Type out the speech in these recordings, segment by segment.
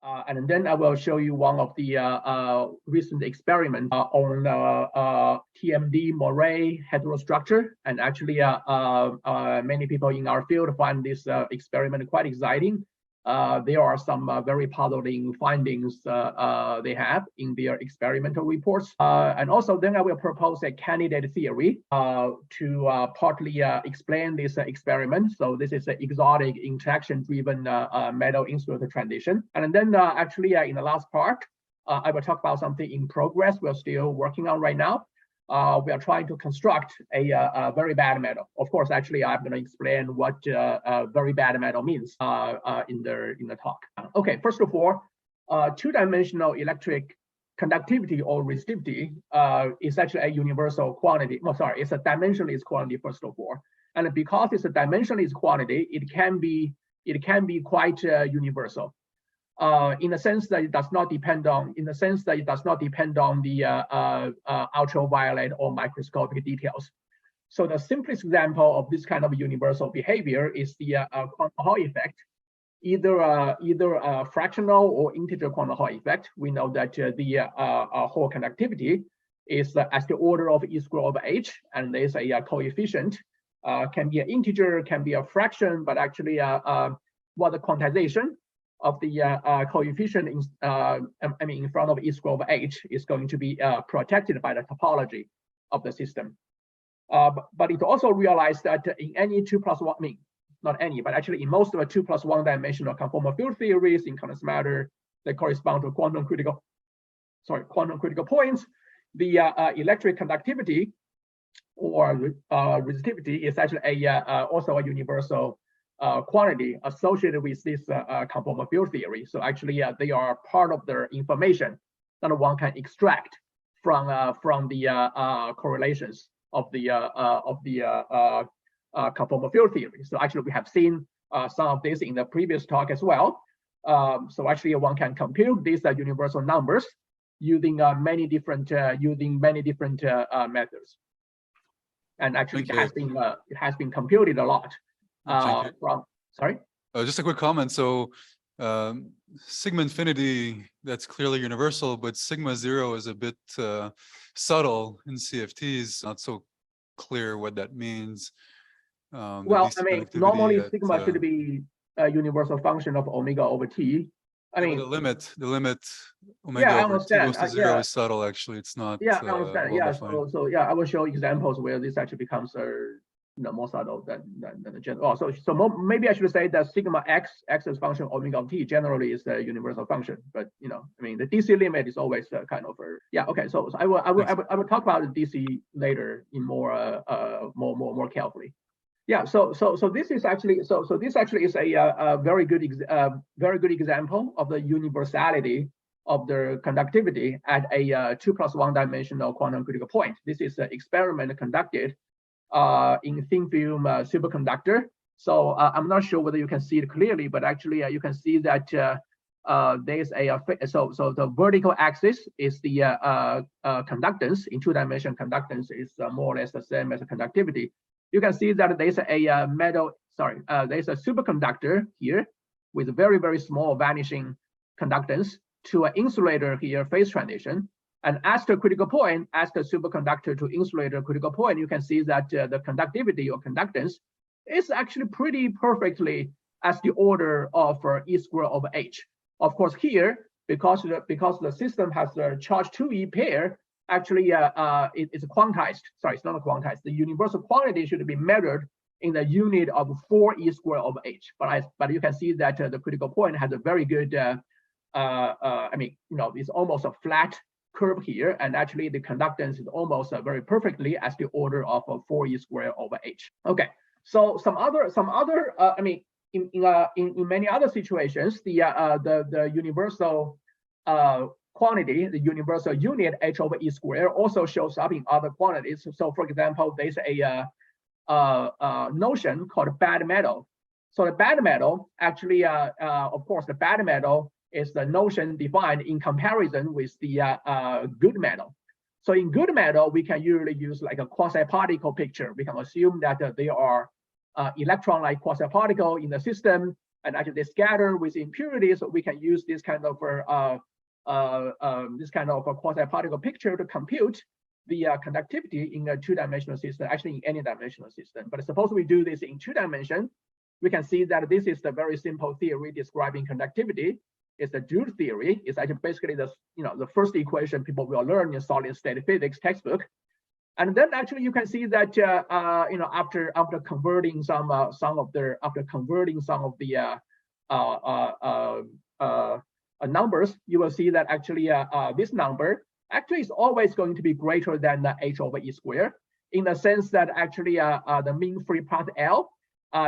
And then I will show you one of the recent experiments on TMD moray heterostructure. And actually, many people in our field find this experiment quite exciting. There are some very puzzling findings they have in their experimental reports. And also then I will propose a candidate theory to partly explain this experiment. So this is an exotic interaction-driven metal-insulator transition. And then actually in the last part, I will talk about something in progress we're still working on right now. We are trying to construct a very bad metal. Of course, actually, I'm going to explain what very bad metal means in the talk. Okay, first of all, two-dimensional electric conductivity or resistivity is actually a universal quantity. No, sorry, it's a dimensionless quantity first of all, and because it's a dimensionless quantity, it can be quite universal. In the sense that it does not depend on, the ultraviolet or microscopic details. So the simplest example of this kind of universal behavior is the quantum Hall effect, either a fractional or integer quantum Hall effect. We know that the Hall conductivity is as the order of E squared over H, and there's a coefficient, can be an integer, can be a fraction, but actually what the quantization of the coefficient in front of E squared over H is going to be protected by the topology of the system. But it also realized that in any 2+1, not any, but actually in most of the 2+1 dimensional conformal field theories in condensed matter that correspond to quantum critical points, the electric conductivity or resistivity is actually also a universal quantity associated with this conformal field theory. So actually, they are part of the information that one can extract from the correlations of the conformal field theory. So actually, we have seen some of this in the previous talk as well. So actually, one can compute these universal numbers using many different methods. And actually, it has been computed a lot. Sorry? Just a quick comment. So sigma infinity, that's clearly universal, but sigma 0 is a bit subtle in CFTs, not so clear what that means. Well, I mean, normally sigma should be a universal function of omega over t. I mean, the limit omega over t goes to 0 is subtle, actually. It's not. Yeah, I understand. Yeah, so yeah, I will show examples where this actually becomes more subtle than the general. So maybe I should say that sigma x's function omega of t generally is a universal function, but I mean the DC limit is always kind of yeah. Okay, so I will talk about the DC later in more carefully. Yeah. So this is actually is a very good example of the universality of the conductivity at a 2+1 dimensional quantum critical point. This is an experiment conducted in thin film superconductor. So I'm not sure whether you can see it clearly, but actually you can see that there's so the vertical axis is the conductance. In 2-dimensional conductance is more or less the same as the conductivity. You can see that there's there's a superconductor here with very, very small vanishing conductance to an insulator here phase transition. And as the critical point, as the superconductor to insulator critical point, you can see that the conductivity or conductance is actually pretty perfectly as the order of E squared over H. Of course, here, because the system has a charge 2e pair, actually it's quantized. Sorry, it's not quantized. The universal quantity should be measured in the unit of 4e squared over H. But you can see that the critical point has a very good, it's almost a flat curve here, and actually the conductance is almost very perfectly as the order of 4e squared over H. Okay, so some other in many other situations, the universal quantity, the universal unit H over E squared also shows up in other quantities. So for example, there's a notion called bad metal. So the bad metal actually, of course, the bad metal is the notion defined in comparison with the good metal. So in good metal, we can usually use like a quasi-particle picture. We can assume that there are electron-like quasi-particle in the system, and actually they scatter with impurities. So we can use this kind of a quasi-particle picture to compute the conductivity in a two-dimensional system, actually in any dimensional system. But suppose we do this in 2 dimensions, we can see that this is the very simple theory describing conductivity. It's the Drude theory. It's actually basically the first equation people will learn in solid state physics textbook. And then actually you can see that after converting some of the numbers, you will see that actually this number actually is always going to be greater than the h over e squared, in the sense that actually the mean free path L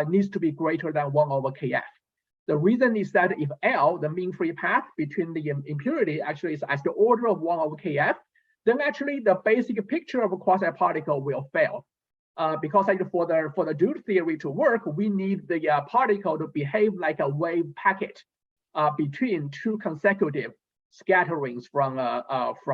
needs to be greater than 1 over kf. The reason is that if L, the mean free path between the impurity, actually is as the order of 1 over kf, then actually the basic picture of a quasi-particle will fail. Because for the Drude theory to work, we need the particle to behave like a wave packet between 2 consecutive scatterings from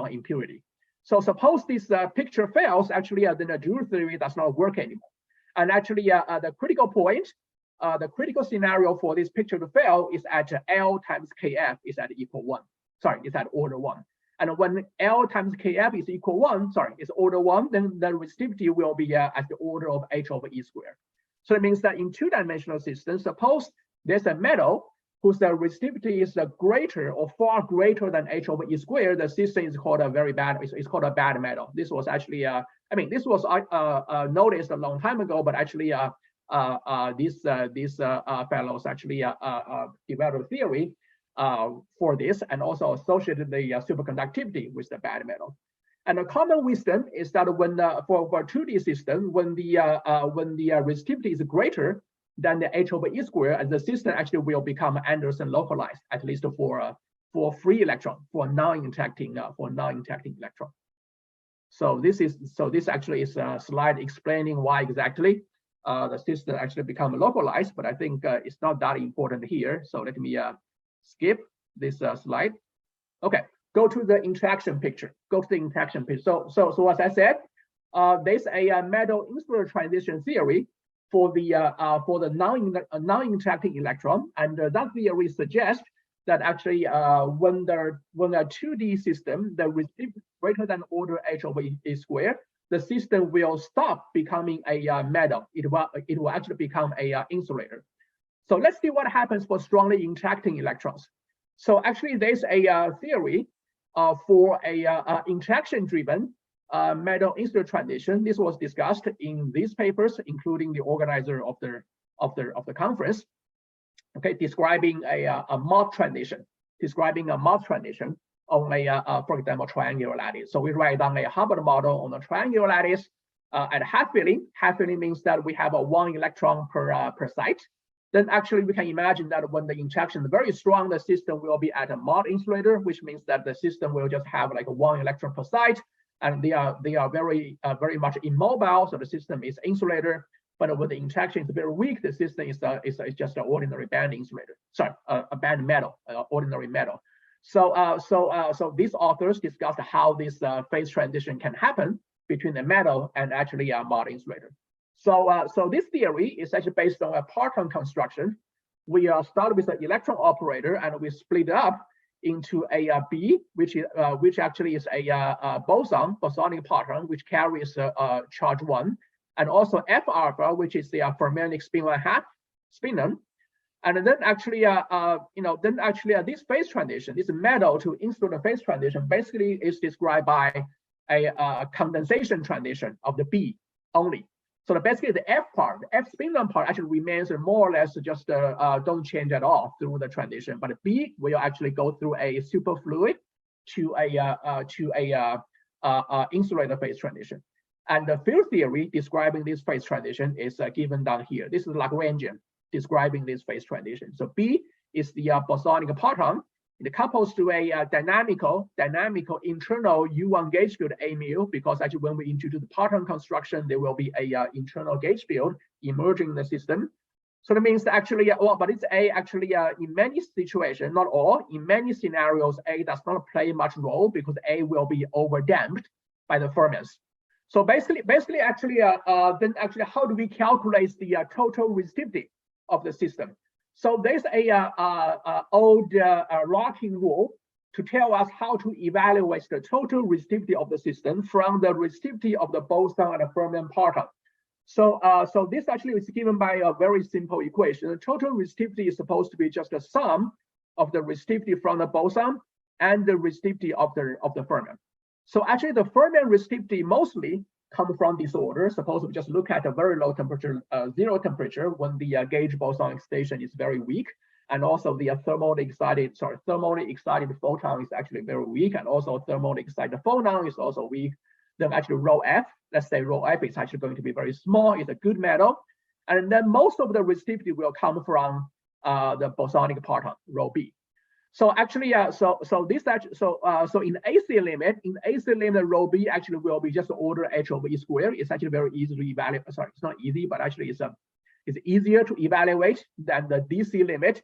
impurity. So suppose this picture fails, actually then the Drude theory does not work anymore. And actually the critical point, the critical scenario for this picture to fail is at L times Kf is at equal 1. Sorry, is at order 1. And when L times Kf is equal 1, sorry, is order 1, then the resistivity will be at the order of h over e squared. So it means that in 2-dimensional systems, suppose there's a metal whose resistivity is greater or far greater than h over e squared, the system is called a very bad, it's called a bad metal. This was actually, this was noticed a long time ago, but actually these fellows actually developed a theory for this, and also associated the superconductivity with the bad metal. And the common wisdom is that when for a 2D system, when the resistivity is greater than the h over e squared, and the system actually will become Anderson localized, at least for free electron, for non-interacting electron. So this actually is a slide explaining why exactly the system actually become localized, but I think it's not that important here. So let me skip this slide. Okay, go to the interaction picture. Go to the interaction picture. So as I said, there's a metal-insulator transition theory for the non-interacting electron, and that theory suggests that actually when a 2D system, the resistivity greater than order h over e squared, the system will stop becoming a metal. It will actually become a insulator. So let's see what happens for strongly interacting electrons. So actually, there's a theory for a interaction-driven metal-insulator transition. This was discussed in these papers, including the organizer of the conference. Okay, describing a Mott transition, on for example, triangular lattice. So we write down a Hubbard model on a triangular lattice at half filling. Half filling means that we have a 1 electron per site. Then actually we can imagine that when the interaction is very strong, the system will be at a Mott insulator, which means that the system will just have like a 1 electron per site, and they are very much immobile. So the system is insulator. But when the interaction is very weak, the system is just an ordinary band insulator. Sorry, a band metal, ordinary metal. So these authors discussed how this phase transition can happen between the metal and actually a Mott insulator. So this theory is actually based on a parton construction. We start with an electron operator, and we split it up into a B, which actually is a bosonic parton, which carries charge 1, and also F alpha, which is the fermionic spin 1/2 spinon. And then actually, this phase transition, this metal to insulator phase transition, basically is described by a condensation transition of the B only. So basically, the F part, the F spinon part, actually remains more or less just don't change at all through the transition. But B will actually go through a superfluid to a insulator phase transition. And the field theory describing this phase transition is given down here. This is Lagrangian describing this phase transition. So B is the bosonic parton. It couples to a dynamical internal U1 gauge field A mu, because actually when we introduce the parton construction, there will be a internal gauge field emerging in the system. So that means that actually, but it's A actually in many situations, not all, in many scenarios, A does not play much role because A will be overdamped by the fermions. So basically, actually, then actually, how do we calculate the total resistivity of the system? So there's a old locking rule to tell us how to evaluate the total resistivity of the system from the resistivity of the boson and the fermion parton. So, so this actually is given by a very simple equation. The total resistivity is supposed to be just the sum of the resistivity from the boson and the resistivity of the fermion. So actually, the fermion resistivity mostly come from disorder. Suppose we just look at a very low temperature, zero temperature, when the gauge boson excitation is very weak, and also the thermally excited photon is actually very weak, and also thermally excited phonon is also weak. Then actually rho f, let's say rho f is actually going to be very small. It's a good metal, and then most of the resistivity will come from the bosonic parton, rho b. So actually, so in AC limit, rho b actually will be just order h over e squared. It's actually very easy to evaluate. Sorry, it's not easy, but actually it's easier to evaluate than the DC limit.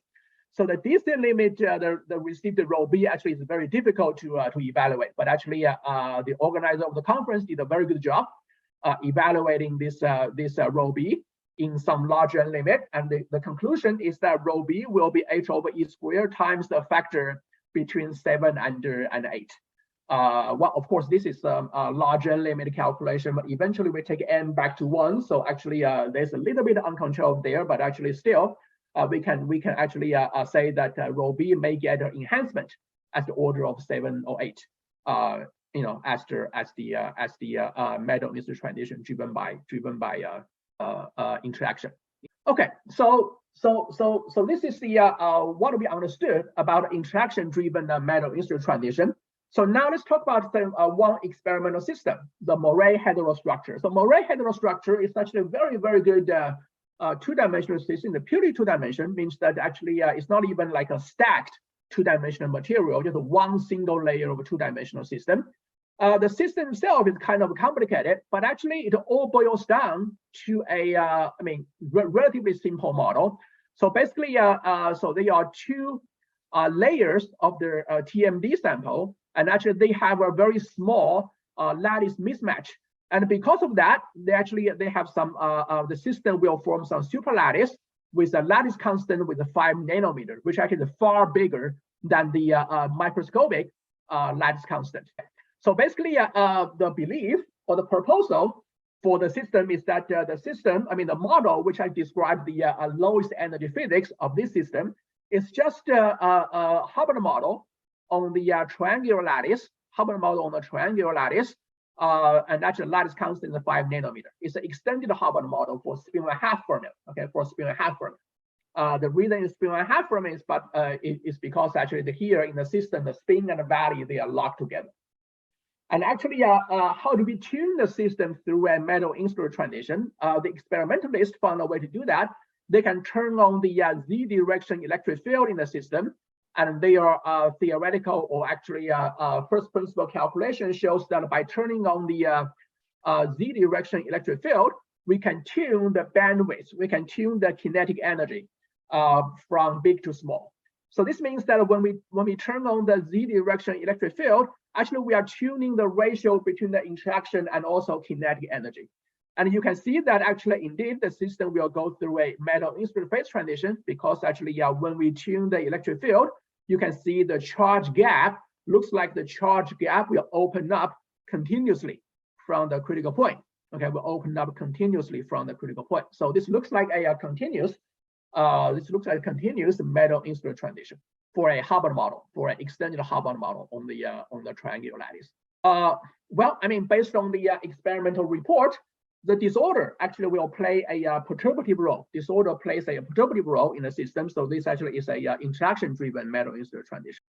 So the DC limit, the resistivity rho b actually is very difficult to evaluate. But actually, the organizer of the conference did a very good job evaluating this rho b in some larger limit, and the conclusion is that rho b will be h over e squared times the factor between 7 and 8. Well, of course, this is a larger limit calculation, but eventually we take n back to 1. So actually, there's a little bit uncontrolled there, but actually still, we can actually say that rho b may get an enhancement as the order of 7 or 8. As the metal-insulator transition driven by interaction. Okay, so this is the what we understood about interaction-driven metal-insulator transition. So now let's talk about the one experimental system, the Moray heterostructure. So Moray heterostructure is actually a very, very good two-dimensional system. The purely two-dimension means that actually it's not even like a stacked two-dimensional material, just one single layer of a two-dimensional system. The system itself is kind of complicated, but actually it all boils down to a, relatively simple model. So basically, so there are two layers of the TMD sample, and actually they have a very small lattice mismatch. And because of that, they have some, the system will form some superlattice with a lattice constant with a 5 nanometer, which actually is far bigger than the microscopic lattice constant. So basically, the belief or the proposal for the system is that the system, the model, which I described the lowest energy physics of this system, is just a Hubbard model on the triangular lattice, Hubbard model on the triangular lattice, and actually lattice constant is 5 nanometer. It's an extended Hubbard model for spin-and-a-half fermion, okay, for spin-and-a-half fermion. The reason it's spin-and-a-half fermion is, it's because actually here in the system, the spin and the valley, they are locked together. And actually, how do we tune the system through a metal-insulator transition? The experimentalists found a way to do that. They can turn on the z direction electric field in the system, and their theoretical or actually first principle calculation shows that by turning on the z direction electric field, we can tune the bandwidth, we can tune the kinetic energy from big to small. So this means that when we turn on the z direction electric field, actually we are tuning the ratio between the interaction and also kinetic energy. And you can see that actually indeed the system will go through a metal-insulator phase transition, because actually when we tune the electric field, you can see the charge gap looks like the charge gap will open up continuously from the critical point. Okay, will open up continuously from the critical point. So this looks like a continuous metal-insulator transition for a Hubbard model, for an extended Hubbard model on the triangular lattice. Well, based on the experimental report, the disorder actually will play a perturbative role. Disorder plays a perturbative role in the system. So this actually is a interaction-driven metal-insulator transition.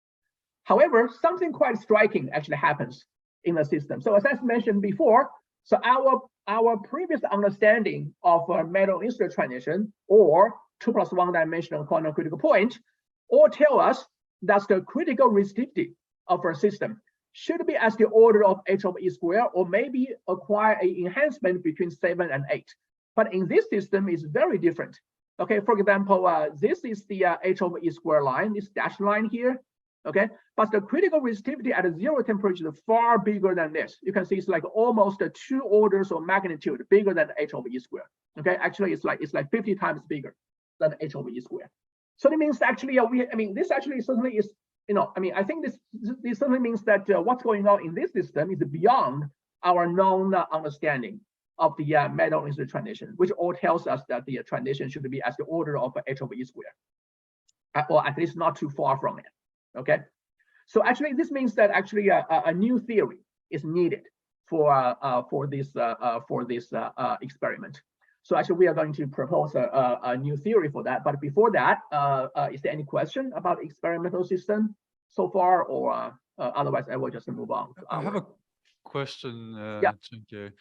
However, something quite striking actually happens in the system. So as I mentioned before, so our previous understanding of a metal-insulator transition or 2+1 dimensional quantum critical point all tell us that the critical resistivity of a system should be as the order of h over e squared, or maybe acquire an enhancement between 7 and 8. But in this system, it's very different. Okay, for example, this is the h over e squared line, this dashed line here. Okay, but the critical resistivity at a 0 temperature is far bigger than this. You can see it's like almost 2 orders of magnitude bigger than h over e squared. Okay, actually it's like 50 times bigger than h over e squared. So it means actually, this actually certainly is, I think this certainly means that what's going on in this system is beyond our known understanding of the metal-insulator transition, which all tells us that the transition should be as the order of h over e squared, or at least not too far from it. Okay, so actually this means that actually a new theory is needed for this experiment. So actually we are going to propose a new theory for that. But before that, is there any question about experimental system so far, or otherwise I will just move on. I have a question, Yeah. Cenke.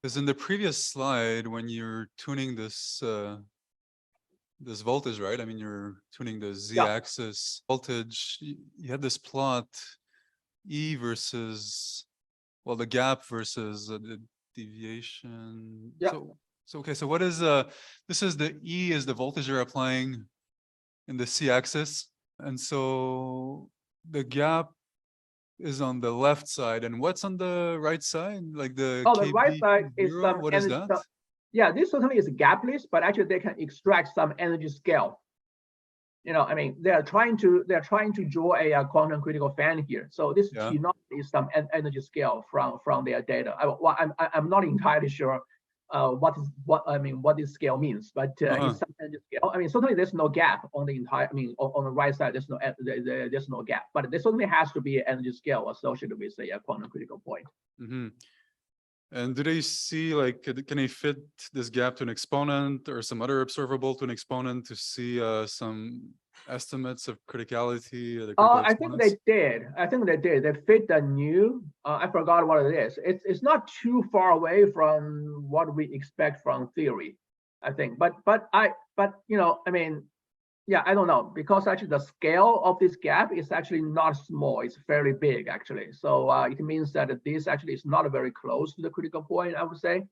Because in the previous slide, when you're tuning this this voltage, right? I mean, you're tuning the z-axis voltage. You had this plot, E versus, well, the gap versus the deviation. Yeah. So okay. So what is this is the E is the voltage you're applying in the c-axis, and so the gap is on the left side, and what's on the right side? Like the the right side is zero? some What is energy. that? Yeah, this certainly is gapless, but actually they can extract some energy scale. They're trying to draw a quantum critical fan here. So this T0 is some energy scale from their data. I'm not entirely sure what this scale means, but it's some energy scale. Certainly there's no gap on the entire. On the right side there's no gap, but there certainly has to be an energy scale associated with a quantum critical point. Mm-hmm. And do they see, like, can they fit this gap to an exponent or some other observable to an exponent to see some estimates of criticality? I think they did. They fit the new. I forgot what it is. It's not too far away from what we expect from theory, I think. But I don't know, because actually the scale of this gap is actually not small. It's fairly big, actually. So it means that this actually is not very close to the critical point, I would say.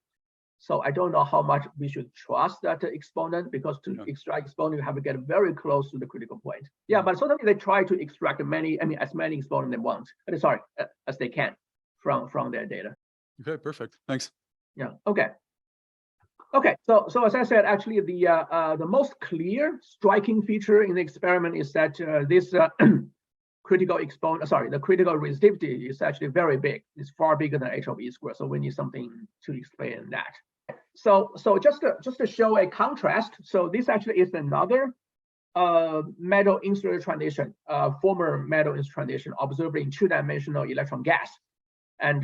So I don't know how much we should trust that exponent, because to extract exponent, you have to get very close to the critical point. Yeah, but certainly they try to extract as many exponents they want. As they can from their data. Okay, perfect. Thanks. Yeah. Okay. So as I said, actually the most clear, striking feature in the experiment is that this critical the critical resistivity is actually very big. It's far bigger than h over e squared. So we need something to explain that. So just to show a contrast. So this actually is another metal insulator transition, former metal insulator transition observed in two-dimensional electron gas. And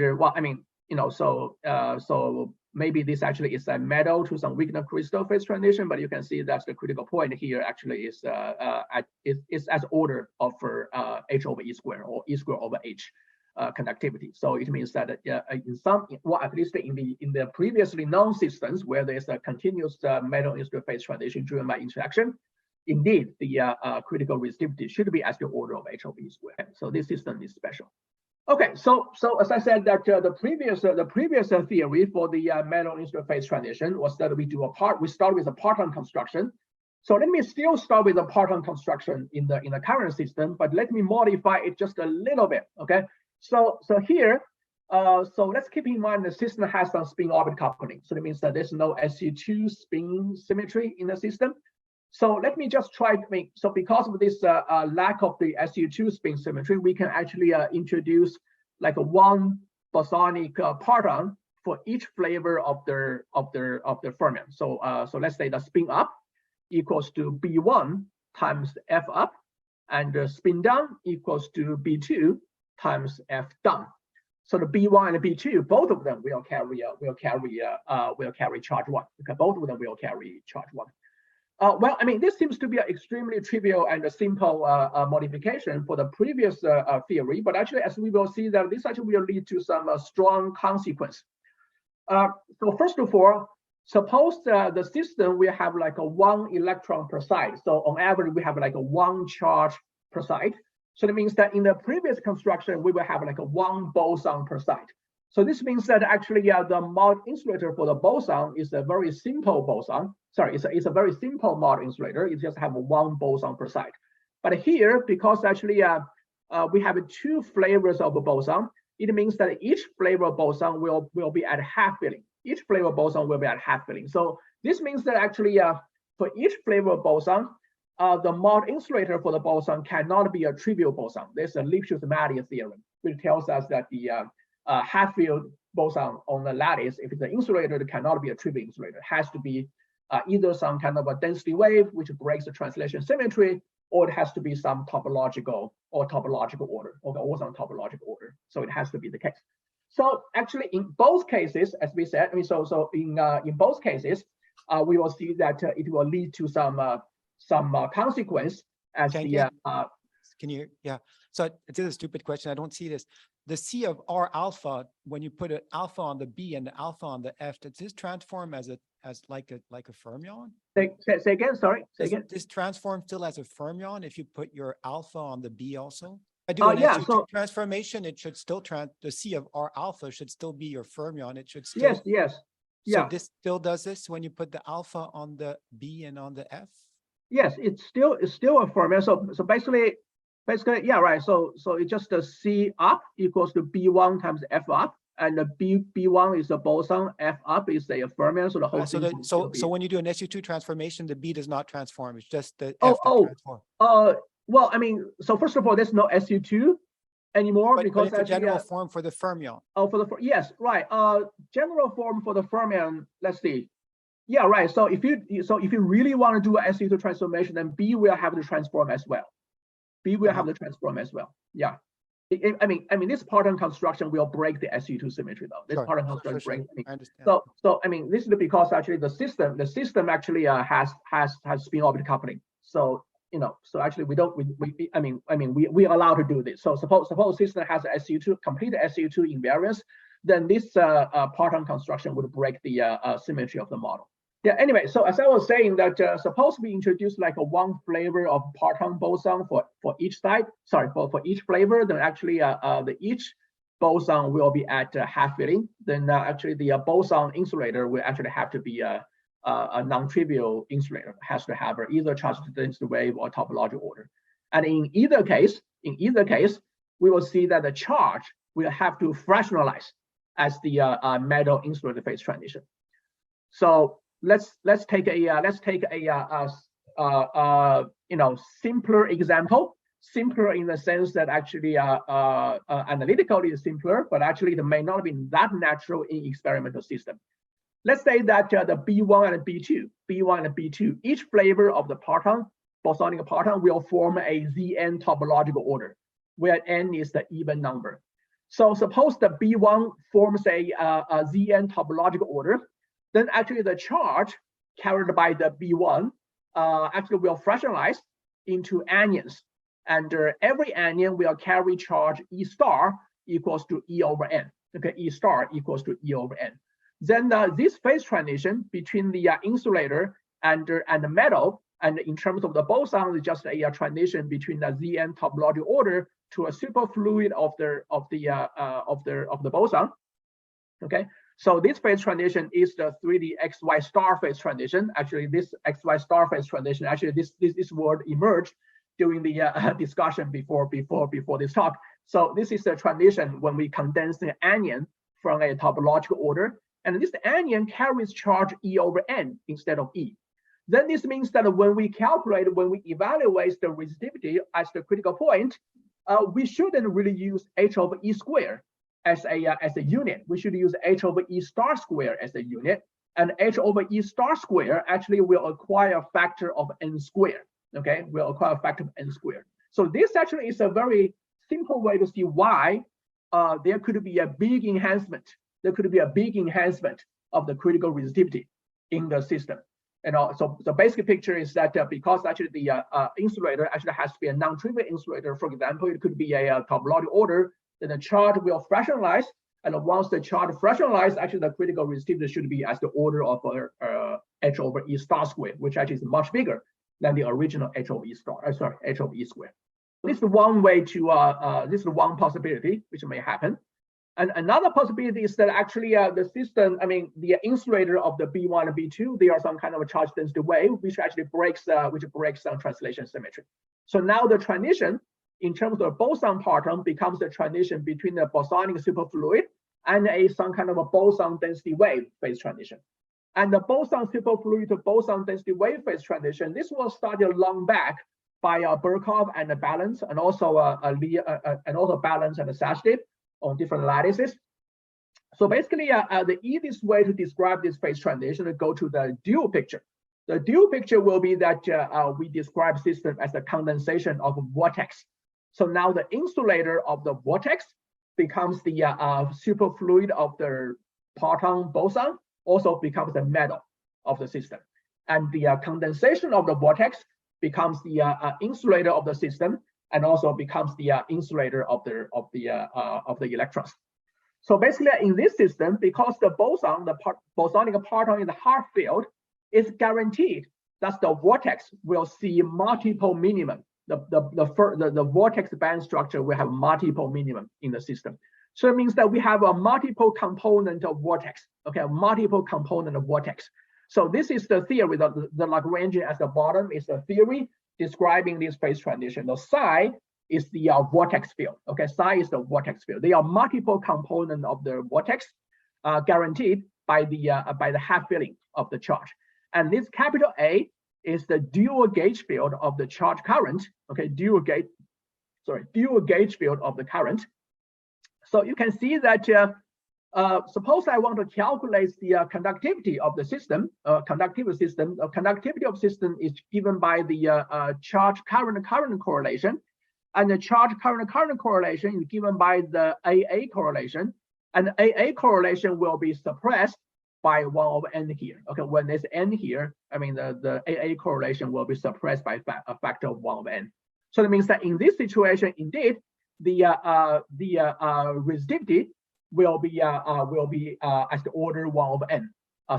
so maybe this actually is a metal to some weakened crystal phase transition, but you can see that's the critical point here actually is as order of h over e squared, or e squared over h conductivity. So it means that in some, at least in the previously known systems where there's a continuous metal insulator phase transition driven by interaction, indeed the critical resistivity should be as the order of h over e squared. So this system is special. Okay, so as I said, that the previous theory for the metal insulator phase transition was that we start with a parton construction. So let me still start with a parton construction in the current system, but let me modify it just a little bit. Okay, so here, so let's keep in mind the system has some spin orbit coupling. So that means that there's no SU2 spin symmetry in the system. So let me just try to make, so because of this lack of the SU2 spin symmetry, we can actually introduce like a one bosonic parton for each flavor of the fermion. So let's say the spin up equals to B1 times F up, and the spin down equals to B2 times F down. So the B1 and the B2, both of them will carry charge 1. Okay, both of them will carry charge 1. Well, this seems to be an extremely trivial and a simple modification for the previous theory, but actually, as we will see, that this actually will lead to some strong consequence. So first of all, suppose the system will have like a 1 electron per side. So on average, we have like a 1 charge per side. So that means that in the previous construction, we will have like a 1 boson per side. So this means that actually the mod insulator for the boson is a very simple boson. Sorry, it's a very simple mod insulator. It just have 1 boson per side. But here, because actually we have 2 flavors of a boson, it means that each flavor of boson will be at half filling. Each flavor of boson will be at half filling. So this means that actually for each flavor of boson, the mod insulator for the boson cannot be a trivial boson. There's a Lipschitz-Mathieu theorem, which tells us that the half-field boson on the lattice, if it's an insulator, it cannot be a trivial insulator. It has to be either some kind of a density wave, which breaks the translation symmetry, or it has to be some topological order, or some topological order. So it has to be the case. So actually, in both cases, as we said, in both cases, we will see that it will lead to some consequence as the. Can you? Yeah. So it's a stupid question. I don't see this. The C of R alpha, when you put an alpha on the B and the alpha on the F, does this transform as like a fermion? Say again. Sorry. Say again. This transform still as a fermion if you put your alpha on the B also? I do SU2 transformation. It should still the C of R alpha should still be your fermion. It should still. Yes. So this still does this when you put the alpha on the B and on the F? Yes, it's still a fermion. So basically, yeah, right. So it's just the C up equals to B1 times F up, and the B1 is a boson, F up is a fermion. So the whole thing. So when you do an SU2 transformation, the B does not transform. It's just the F that transforms. Well, I mean, so first of all, there's no SU2 anymore, because it's a general form for the fermion. Yes, right. General form for the fermion. Let's see. Yeah, right. So if you really want to do a SU2 transformation, then B will have to transform as well. Yeah. I mean, this pattern construction will break the SU2 symmetry, though. This pattern construction breaks. I understand. So I mean, this is because actually the system actually has spin-orbit coupling. So so actually we are allowed to do this. So suppose system has SU2 complete SU2 invariance, then this pattern construction would break the symmetry of the model. Yeah. Anyway, so as I was saying that suppose we introduce like a one flavor of parton boson for each side. Sorry, for each flavor, then actually each boson will be at half filling. Then actually the boson insulator will actually have to be a non-trivial insulator. It has to have either charge density wave or topological order. And in either case, we will see that the charge will have to fractionalize as the metal insulator phase transition. So let's take a simpler example. Simpler in the sense that actually analytically is simpler, but actually it may not be that natural in experimental system. Let's say that the B1 and B2, each flavor of the parton, bosonic parton, will form a Zn topological order, where n is the even number. So suppose the B1 forms a Zn topological order, then actually the charge carried by the B1 actually will fractionalize into anions, and every anion will carry charge E star equals to E over n. Okay, E star equals to E over n. Then this phase transition between the insulator and the metal, and in terms of the boson, is just a transition between the Zn topological order to a superfluid of the boson. Okay, so this phase transition is the 3D XY star phase transition. Actually, this XY star phase transition, actually this word emerged during the discussion before this talk. So this is the transition when we condense the anion from a topological order. And this anion carries charge E over n instead of E. Then this means that when we evaluate the resistivity as the critical point, we shouldn't really use H over E square as a unit. We should use H over E star square as a unit. And H over E star square actually will acquire a factor of n squared. Okay, will acquire a factor of n squared. So this actually is a very simple way to see why there could be a big enhancement. There could be a big enhancement of the critical resistivity in the system. And so the basic picture is that because actually the insulator actually has to be a non-trivial insulator. For example, it could be a topological order. Then the charge will fractionalize, and once the charge fractionalizes, actually the critical resistivity should be as the order of H over E star squared, which actually is much bigger than the original H over E star. H over E squared. This is one way to. This is one possibility which may happen. And another possibility is that actually the system, the insulator of the B1 and B2, they are some kind of a charge density wave, which actually breaks some translation symmetry. So now the transition in terms of the boson parton becomes the transition between the bosonic superfluid and some kind of a boson density wave phase transition. And the boson superfluid to boson density wave phase transition, this was studied long back by Burkhoff and Balance, and also Balance and Sachdev on different lattices. So basically, the easiest way to describe this phase transition is go to the dual picture. The dual picture will be that we describe system as a condensation of vortex. So now the insulator of the vortex becomes the superfluid of the proton boson, also becomes the metal of the system. And the condensation of the vortex becomes the insulator of the system, and also becomes the insulator of the electrons. So basically, in this system, because the boson, the bosonic parton in the Hart field, is guaranteed that the vortex will see multiple minimum. The vortex band structure will have multiple minimum in the system. So it means that we have a multiple component of vortex, okay, a multiple component of vortex. So this is the theory, the Lagrangian at the bottom is the theory describing this phase transition. The psi is the vortex field, okay, psi is the vortex field. They are multiple component of the vortex guaranteed by the half filling of the charge. And this capital A is the dual gauge field of the charge current, okay, dual gauge field of the current. So you can see that suppose I want to calculate the conductivity of the system, conductivity of system is given by the charge current correlation, and the charge current correlation is given by the AA correlation, and AA correlation will be suppressed by 1 over n here. Okay, when there's n here, I mean the AA correlation will be suppressed by a factor of 1 over n. So that means that in this situation, indeed, the resistivity will be as the order 1 over n,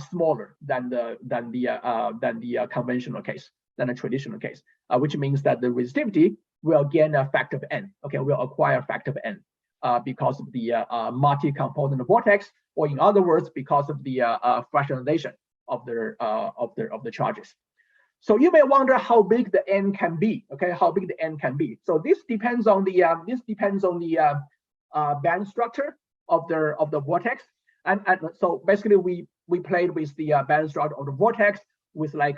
smaller than the conventional case, than the traditional case, which means that the resistivity will gain a factor of n. Okay, will acquire a factor of n because of the multi-component vortex, or in other words, because of the fractionalization of the charges. So you may wonder how big the n can be. Okay, how big the n can be. So this depends on the band structure of the vortex, and so basically we played with the band structure of the vortex with a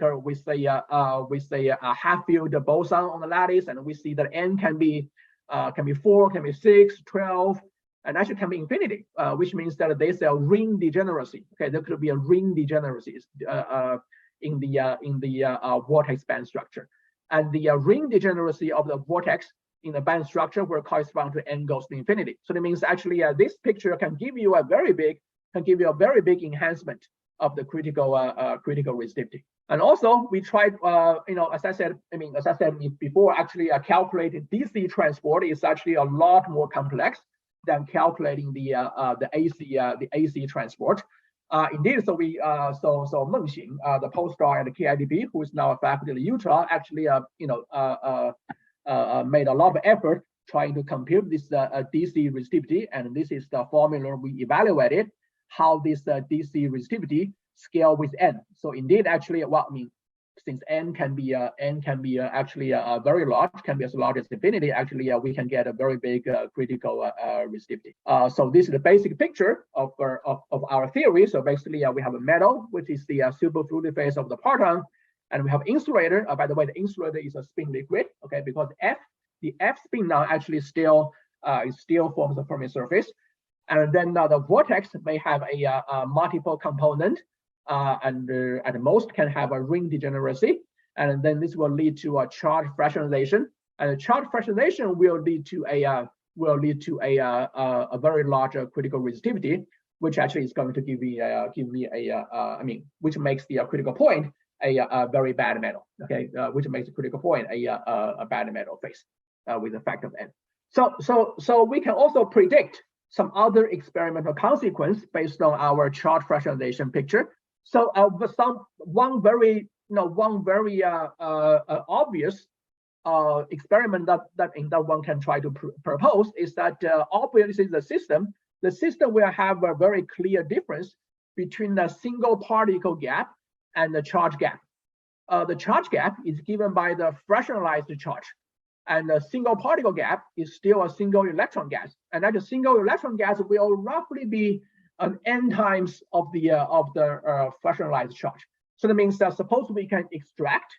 half field boson on the lattice, and we see that n can be 4, can be 6, 12, and actually can be infinity, which means that there's a ring degeneracy. Okay, there could be a ring degeneracy in the vortex band structure, and the ring degeneracy of the vortex in the band structure will correspond to n goes to infinity. So that means actually this picture can give you a very big enhancement of the critical resistivity. And also we tried, as I said before, actually calculating DC transport is actually a lot more complex than calculating the AC transport. Indeed, so Mengxing, the postdoc at the KIDP, who is now a faculty at Utah, actually made a lot of effort trying to compute this DC resistivity, and this is the formula we evaluated how this DC resistivity scale with n. So indeed, actually, since n can be actually very large, can be as large as infinity. Actually, we can get a very big critical resistivity. So this is the basic picture of our theory. So basically, we have a metal, which is the superfluid phase of the parton, and we have insulator. By the way, the insulator is a spin liquid. Okay, because the F spin now actually still forms the Fermi surface, and then the vortex may have a multiple component. And at most can have a ring degeneracy, and then this will lead to a charge fractionalization, and the charge fractionalization will lead to a very large critical resistivity, which actually is going to give me which makes the critical point a very bad metal. Okay, which makes the critical point a bad metal phase with a factor of n. So we can also predict some other experimental consequence based on our charge fractionalization picture. So one very obvious experiment that one can try to propose is that obviously the system will have a very clear difference between the single particle gap and the charge gap. The charge gap is given by the fractionalized charge, and the single particle gap is still a single electron gas, and that single electron gas will roughly be an n times of the fractionalized charge. So that means that suppose we can extract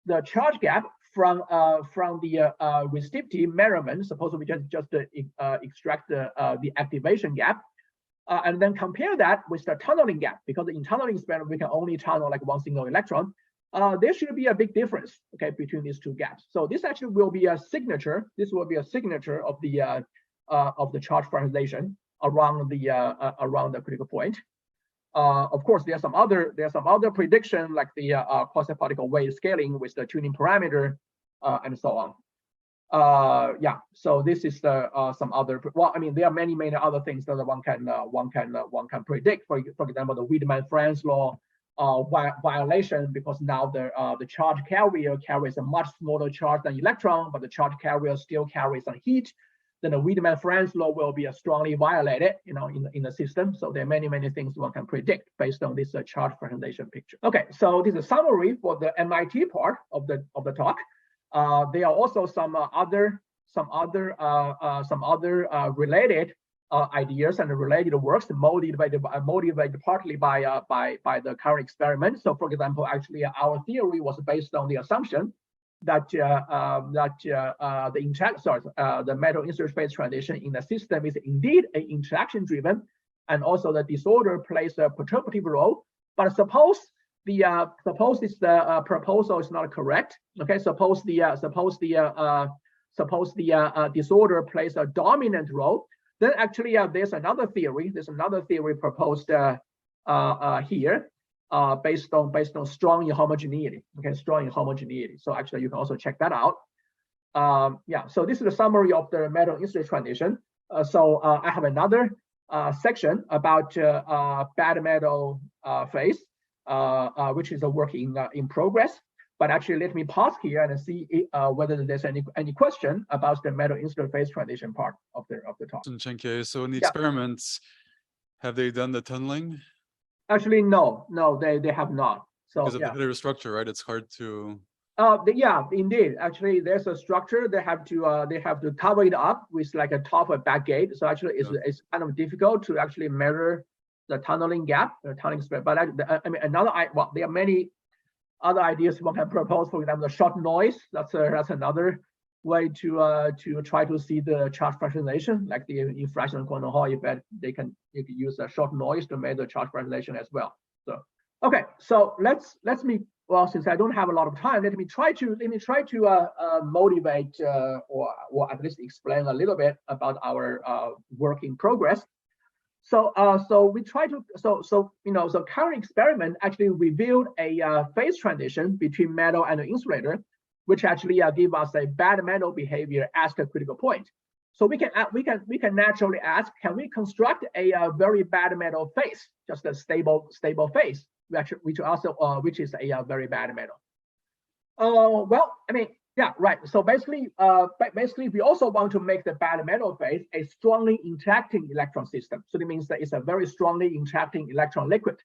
the charge gap from the resistivity measurement. Suppose we just extract the activation gap, and then compare that with the tunneling gap, because in tunneling experiment we can only tunnel like one single electron. There should be a big difference, okay, between these two gaps. So this actually will be a signature. This will be a signature of the charge fractionalization around the critical point. Of course, there's some other prediction like the quasi-particle weight scaling with the tuning parameter and so on. Yeah, so this is the some other. Well, I mean, there are many other things that one can predict. For example, the Wiedemann-Franz law violation, because now the charge carrier carries a much smaller charge than electron, but the charge carrier still carries some heat. Then the Wiedemann-Franz law will be strongly violated, in the system. So there are many things one can predict based on this charge fractionalization picture. Okay, so this is a summary for the MIT part of the talk. There are also some other related ideas and related works motivated partly by the current experiment. So, for example, actually our theory was based on the assumption that the metal-insulator phase transition in the system is indeed an interaction-driven, and also the disorder plays a perturbative role. But suppose this proposal is not correct. Okay, suppose the disorder plays a dominant role. Then actually there's another theory. There's another theory proposed here. Based on strong inhomogeneity. Okay, strong inhomogeneity. So actually, you can also check that out. Yeah. So this is a summary of the metal-insulator transition. So I have another section about bad metal phase, which is a work in progress. But actually, let me pause here and see whether there's any question about the metal-insulator phase transition part of the talk. Cenke, so in the experiments, have they done the tunneling? Actually, no, they have not. So because of the heterostructure, structure, right? It's hard to. Yeah, indeed. Actually, there's a structure. They have to cover it up with like a top and back gate. So actually, it's kind of difficult to actually measure the tunneling gap, the tunneling spread. But I mean, there are many other ideas one can propose. For example, the short noise. That's another way to try to see the charge fractionalization, like in fractional quantum Hall effect. You can use a short noise to measure charge fractionalization as well. So okay, so since I don't have a lot of time, let me try to motivate or at least explain a little bit about our work in progress. So current experiment actually revealed a phase transition between metal and insulator, which actually give us a bad metal behavior at the critical point. So we can naturally ask, can we construct a very bad metal phase, just a stable phase, which is a very bad metal? Well, I mean, yeah, right. So basically, we also want to make the bad metal phase a strongly interacting electron system. So that means that it's a very strongly interacting electron liquid.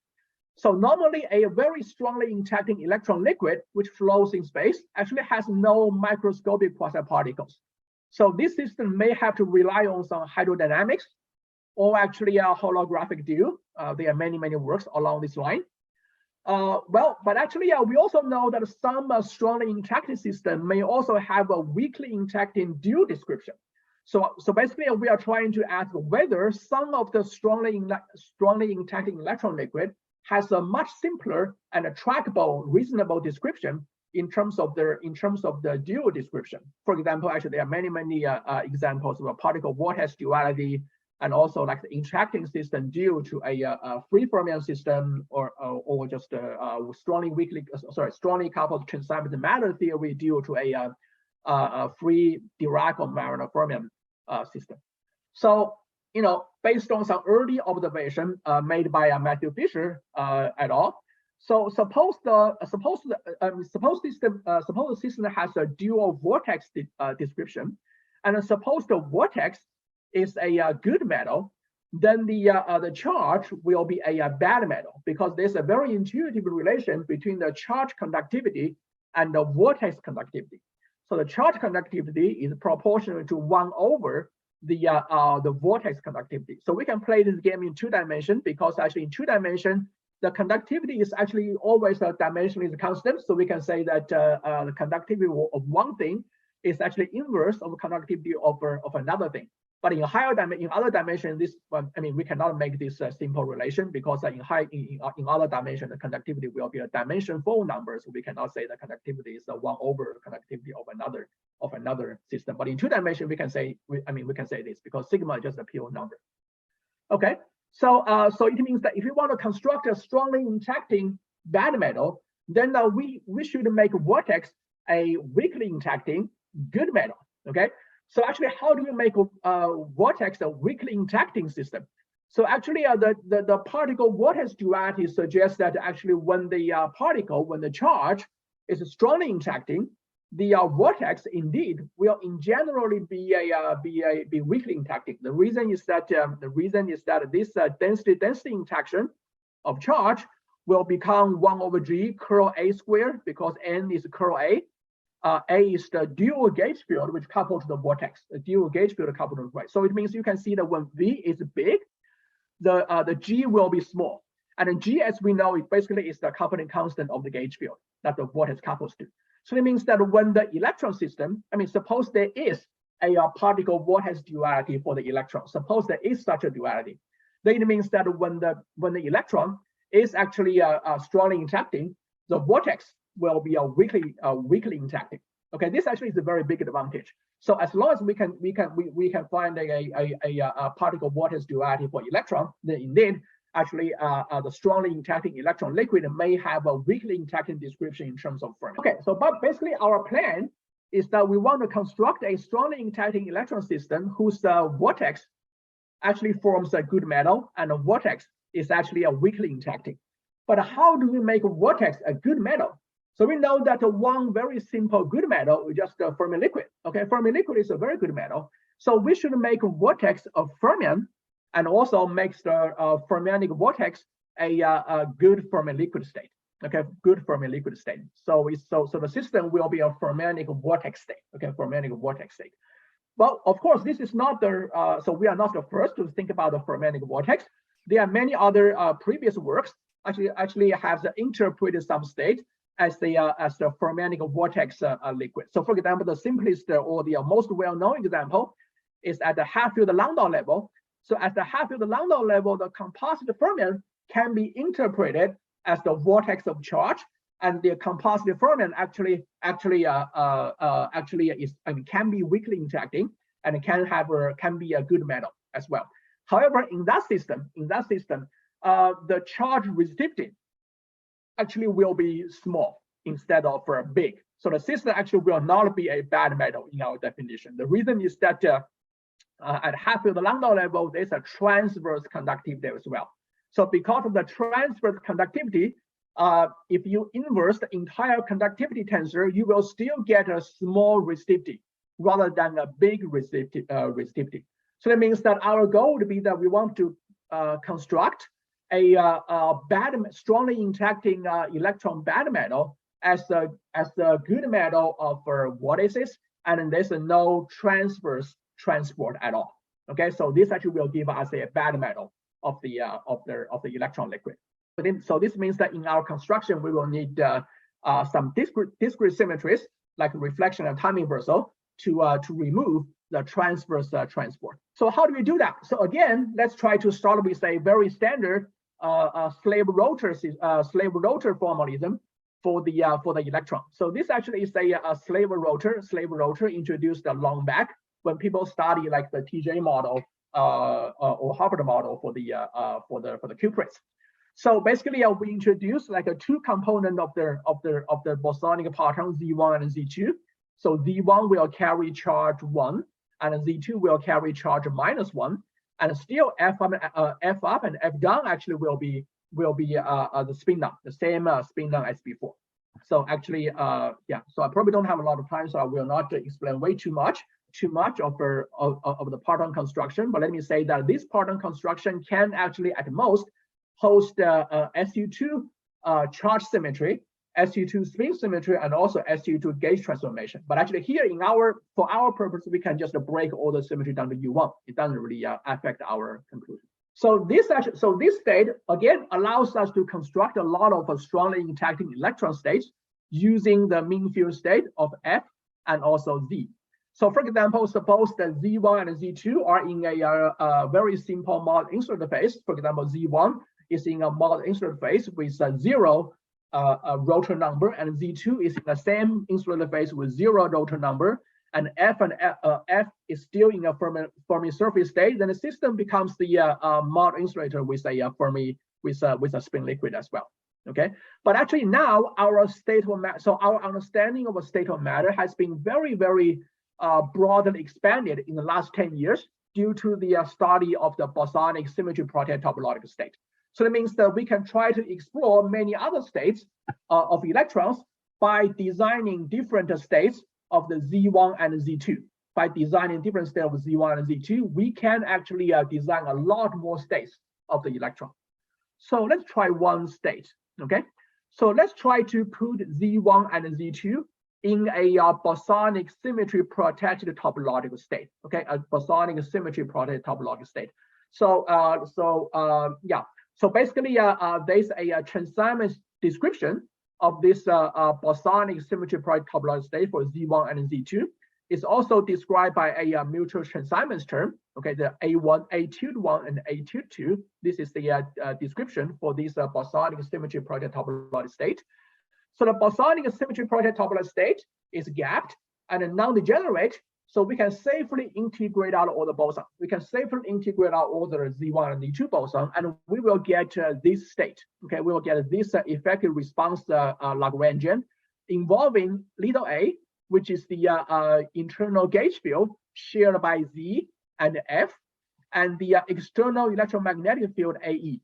So normally a very strongly interacting electron liquid, which flows in space, actually has no microscopic quasi-particles. So this system may have to rely on some hydrodynamics or actually a holographic dew. There are many works along this line. But actually, we also know that some strongly interacting system may also have a weakly interacting dew description. So basically, we are trying to ask whether some of the strongly interacting electron liquid has a much simpler and a trackable, reasonable description in terms of the dew description. For example, actually there are many examples of a particle vortex duality, and also like the interacting system due to a free fermion system, or just strongly coupled transition matter theory due to a free Dirac or Mariner fermion system. So based on some early observation made by Matthew Fisher et al. So suppose the system has a dual vortex description, and suppose the vortex is a good metal, then the charge will be a bad metal, because there's a very intuitive relation between the charge conductivity and the vortex conductivity. So the charge conductivity is proportional to 1 over the vortex conductivity. So we can play this game in 2 dimensions, because actually in 2 dimensions, the conductivity is actually always dimensionally constant. So we can say that the conductivity of one thing is actually inverse of conductivity of another thing. But in other dimensions, this we cannot make this simple relation, because in other dimensions, the conductivity will be a dimension-fold number. So we cannot say the conductivity is 1 over conductivity of another system. But in 2 dimensions, we can say we can say this, because sigma is just a pure number. Okay, so it means that if you want to construct a strongly interacting bad metal, then we should make vortex a weakly interacting good metal. Okay. So actually, how do we make a vortex a weakly interacting system? So actually, the particle vortex duality suggests that actually when the charge is strongly interacting, the vortex indeed will in generally be weakly interacting. The reason is that this density interaction of charge will become 1 over g curl A squared, because n is curl A. A is the dual gauge field which coupled to the vortex. The dual gauge field coupled to the vortex. So it means you can see that when V is big, the G will be small. And G, as we know, it basically is the coupling constant of the gauge field that the vortex couples to. So it means that when the electron system, suppose there is a particle vortex duality for the electron. Suppose there is such a duality. Then it means that when the electron is actually strongly interacting, the vortex will be a weakly interacting. Okay, this actually is a very big advantage. So as long as we can find a particle vortex duality for electron, then indeed actually the strongly interacting electron liquid may have a weakly interacting description in terms of Fermi. Okay, so but basically our plan is that we want to construct a strongly interacting electron system whose vortex actually forms a good metal, and a vortex is actually a weakly interacting. But how do we make a vortex a good metal? So we know that one very simple good metal is just a Fermi liquid. Okay, Fermi liquid is a very good metal. So we should make a vortex of fermion, and also makes the fermionic vortex a good Fermi liquid state. Okay, good Fermi liquid state. So the system will be a fermionic vortex state. Okay, fermionic vortex state. Well, of course, this is not the so we are not the first to think about the fermionic vortex. There are many other previous works actually have interpreted some state as the fermionic vortex liquid. So for example, the simplest or the most well-known example is at the half-field Landau level. So at the half-field Landau level, the composite fermion can be interpreted as the vortex of charge, and the composite fermion actually is can be weakly interacting, and it can be a good metal as well. However, in that system, the charge resistivity actually will be small instead of big. So the system actually will not be a bad metal in our definition. The reason is that at half-field Landau level, there's a transverse conductivity as well. So because of the transverse conductivity, if you inverse the entire conductivity tensor, you will still get a small resistivity rather than a big resistivity. So that means that our goal would be that we want to construct a strongly interacting electron bad metal as a good metal of vortices, and there's no transverse transport at all. Okay, so this actually will give us a bad metal of the electron liquid. So this means that in our construction we will need some discrete symmetries like reflection and time inversal to remove the transverse transport. So how do we do that? So again, let's try to start with a very standard slave rotor formalism for the electron. So this actually is a slave rotor introduced long back when people study like the TJ model or Harvard model for the cuprates. So basically, we introduce like a 2 component of the bosonic parton Z1 and Z2. So Z1 will carry charge 1, and Z2 will carry charge -1, and still F up and F down actually will be the spin down, the same spin down as before. So actually, yeah. So I probably don't have a lot of time, so I will not explain way too much of the parton construction. But let me say that this parton construction can actually at most host SU2 charge symmetry SU2 spin symmetry and also SU2 gauge transformation. But actually here for our purpose, we can just break all the symmetry down to U1. It doesn't really affect our conclusion. So this state again allows us to construct a lot of strongly interacting electron states using the mean field state of F and also Z. So for example, suppose that Z1 and Z2 are in a very simple mod insulator phase. For example, Z1 is in a mod insulator phase with a 0 rotor number, and Z2 is in the same insulator phase with 0 rotor number, and F is still in a Fermi surface state. Then the system becomes the mod insulator with a Fermi with a spin liquid as well. Okay, but actually now our state of matter, so our understanding of a state of matter has been very, very broadly expanded in the last 10 years due to the study of the bosonic symmetry protein topological state. So that means that we can try to explore many other states of electrons by designing different states of the Z1 and Z2. By designing different states of Z1 and Z2, we can actually design a lot more states of the electron. So let's try one state, okay? So let's try to put Z1 and Z2 in a bosonic symmetry protected topological state, okay? A bosonic symmetry protected topological state. So So basically, there's a Chern-Simons description of this bosonic symmetry protected topological state for Z1 and Z2. It's also described by a mutual Chern-Simons term, okay, the A2-1 and A2-2. This is the description for this bosonic symmetry protected topological state. So the bosonic symmetry protected topological state is gapped and non-degenerate, so we can safely integrate out all the boson. We can safely integrate out all the Z1 and Z2 boson, and we will get this state. Okay, we will get this effective response Lagrangian involving little a, which is the internal gauge field shared by Z and F, and the external electromagnetic field AE.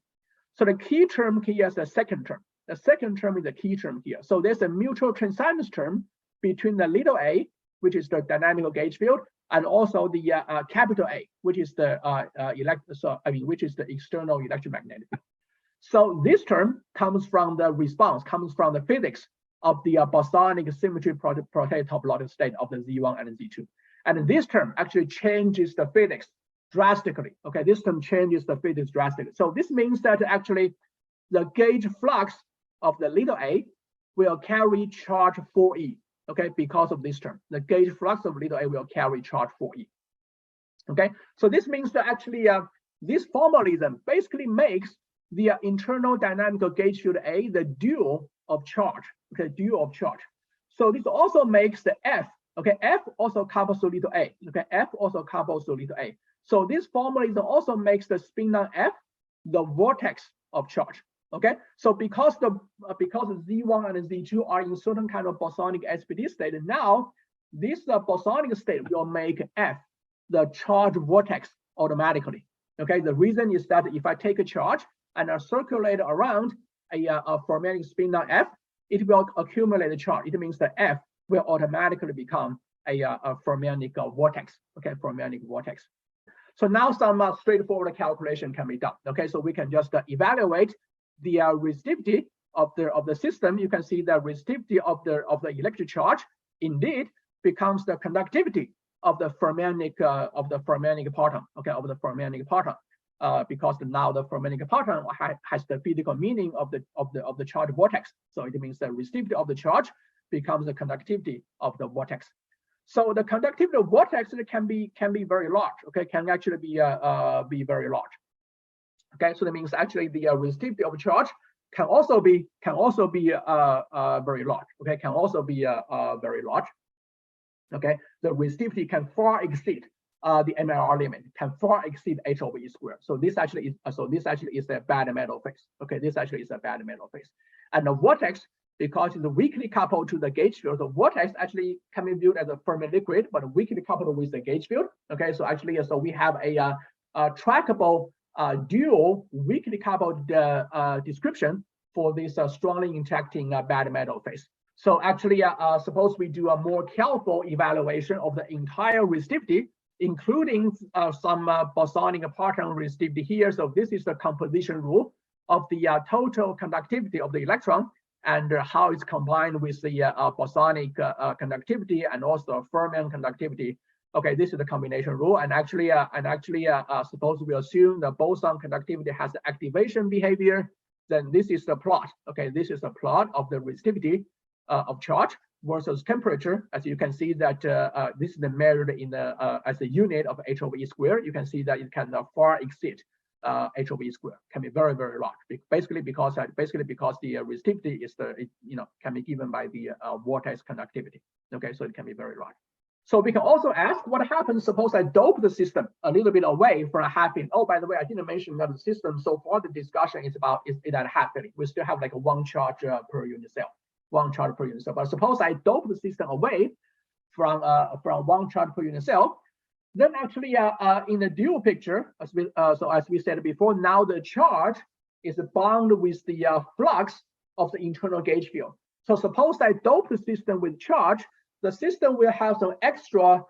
So the key term here is the second term. The second term is the key term here. So there's a mutual Chern-Simons term between the little a, which is the dynamical gauge field, and also the capital A, which is the which is the external electromagnetic field. So this term comes from the response, comes from the physics of the bosonic symmetry protected topological state of the Z1 and Z2. And this term actually changes the physics drastically. Okay, this term changes the physics drastically. So this means that actually the gauge flux of the little a will carry charge 4e. Okay, because of this term, the gauge flux of little a will carry charge 4e. Okay, so this means that actually this formalism basically makes the internal dynamical gauge field A the dual of charge. Okay, dual of charge. So this also makes the F. Okay, F also couples to little a. Okay, F also couples to little a. So this formalism also makes the spin-on F the vortex of charge. Okay, so because Z1 and Z2 are in certain kind of bosonic SPD state, now this bosonic state will make F the charge vortex automatically. Okay, the reason is that if I take a charge and I circulate around a fermionic spin on F, it will accumulate a charge. It means that F will automatically become a fermionic vortex. Okay, fermionic vortex. So now some straightforward calculation can be done. Okay, so we can just evaluate the resistivity of the system. You can see the resistivity of the electric charge indeed becomes the conductivity of the fermionic parton. Okay, of the fermionic parton, because now the fermionic parton has the physical meaning of the charge vortex. So it means the resistivity of the charge becomes the conductivity of the vortex. So the conductivity of vortex can be very large. Okay, can actually be very large. Okay, so that means actually the resistivity of charge can also be very large. Okay, can also be very large. Okay, the resistivity can far exceed the MLR limit, can far exceed h over e squared. So this actually is a bad metal phase. Okay, this actually is a bad metal phase. And the vortex, because it's weakly coupled to the gauge field, the vortex actually can be viewed as a Fermi liquid, but weakly coupled with the gauge field. Okay, so actually, so we have a trackable dual weakly coupled description for this strongly interacting bad metal phase. So actually, suppose we do a more careful evaluation of the entire resistivity, including some bosonic parton resistivity here. So this is the composition rule of the total conductivity of the electron and how it's combined with the bosonic conductivity and also fermion conductivity. Okay, this is the combination rule, and actually, suppose we assume the boson conductivity has the activation behavior, then this is the plot. Okay, this is the plot of the resistivity of charge versus temperature. As you can see that this is measured in the as a unit of h over e squared. You can see that it can far exceed h over e squared, can be very, very large. Basically because the resistivity is can be given by the vortex conductivity. Okay, so it can be very large. So we can also ask what happens suppose I dope the system a little bit away from a half filling. Oh, by the way, I didn't mention that the system so far the discussion is about is it at half filling. We still have like a 1 charge per unit cell, 1 charge per unit cell. But suppose I dope the system away from 1 charge per unit cell, then actually in the dual picture, as we said before, now the charge is bound with the flux of the internal gauge field. So suppose I dope the system with charge, the system will have some extra